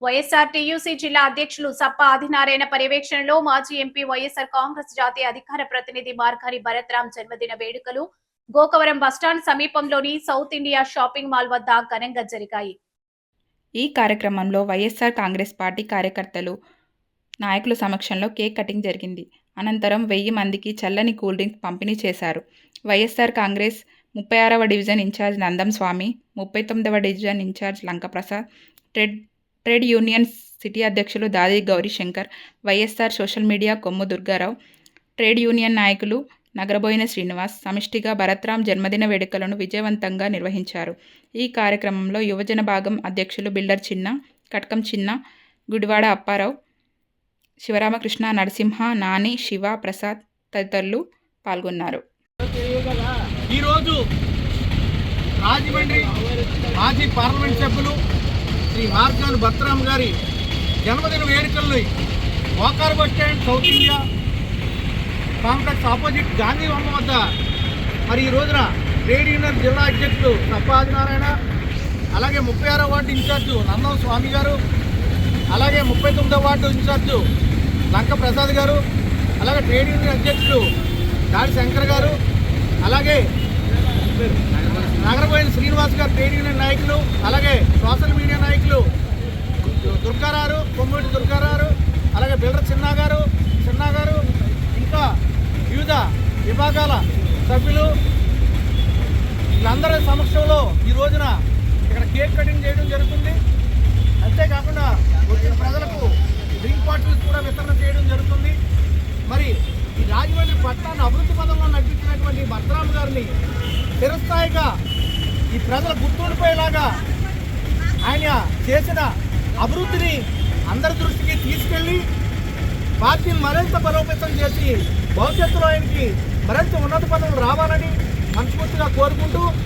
YSR TUC జిల్లా అధ్యక్షులు సప్ప ఆదినారాయణ పర్యవేక్షణలో మాజీ ఎంపీ వైఎస్ఆర్ కాంగ్రెస్ జాతీయ అధికార ప్రతినిధి మార్గాని భరత్రాం జన్మదిన వేడుకలు గోకవరం బస్టాండ్ సమీపంలోని సౌత్ ఇండియా షాపింగ్ మాల్ వద్ద ఘనంగా జరిగాయి. ఈ కార్యక్రమంలో వైఎస్ఆర్ కాంగ్రెస్ పార్టీ కార్యకర్తలు, నాయకుల సమక్షంలో కేక్ కటింగ్ జరిగింది. అనంతరం 1000 మందికి చల్లని కూల్ డ్రింక్స్ పంపిణీ చేశారు. వైఎస్ఆర్ కాంగ్రెస్ 36వ డివిజన్ ఇన్ఛార్జ్ నందం స్వామి, 39వ division incharge Lankaprasad, trade union city అధ్యక్షులు Dadi Gaurishankar, YSR social media Kommu Durgarao, trade union నాయకులు నగరబోయిన శ్రీనివాస్ సమిష్టిగా భరత్రాం జన్మదిన వేడుకలను విజయవంతంగా నిర్వహించారు. ఈ కార్యక్రమంలో యువజన భాగం అధ్యక్షులు బిల్డర్ చిన్న, కట్కం చిన్న, గుడివాడ అప్పారావు, శివరామకృష్ణ, నరసింహ, నాని, శివ, ప్రసాద్ తదితరులు పాల్గొన్నారు. ఈరోజు రాజమండ్రి మాజీ పార్లమెంట్ సభ్యులు శ్రీ మార్గాని భరత్రాం గారి జన్మదిన వేడుకలను వాకార్ bus stand South India complex opposite Gandhi బొమ్మ వద్ద మరి ఈ రోజున ట్రేడ్ యూనియన్ జిల్లా అధ్యక్షుడు సప్ప ఆదినారాయణ, అలాగే 36వ వార్డు ఇన్ఛార్జు నందం స్వామి గారు, అలాగే 39వ వార్డు ఇన్ఛార్జు లంక ప్రసాద్ గారు, అలాగే ట్రేడ్ యూనియన్ అధ్యక్షుడు దాడి శంకర్ గారు, అలాగే నగరబోయిన శ్రీనివాస్ గారు ట్రేడ్ యూనియన్ నాయకులు, అలాగే సోషల్ మీడియా నాయకులు దుర్గారావు, కొమ్మూటి దుర్గారావు, అలాగే బిల్డర్ చిన్న గారు, ఇంకా వివిధ విభాగాల సభ్యులు వీళ్ళందరి సమక్షంలో ఈ రోజున ఇక్కడ కేక్ కటింగ్ చేయడం జరుగుతుంది. అంతేకాకుండా వచ్చిన ప్రజలకు డ్రింక్ బాటిల్స్ కూడా వితరణ చేయడం జరుగుతుంది. మరి ఈ రాజమండ్రి పట్టణాన్ని అభివృద్ధి పదంలో నడిపించినటువంటి భరత్రాం గారిని చిరస్థాయిగా ఈ ప్రజలు గుర్తుండిపోయేలాగా ఆయన చేసిన అభివృద్ధిని అందరి దృష్టికి తీసుకెళ్ళి పార్టీని మరింత బలోపేతం చేసి భవిష్యత్తులో ఆయనకి మరింత ఉన్నత పదవులు రావాలని మనస్ఫూర్తిగా కోరుకుంటూ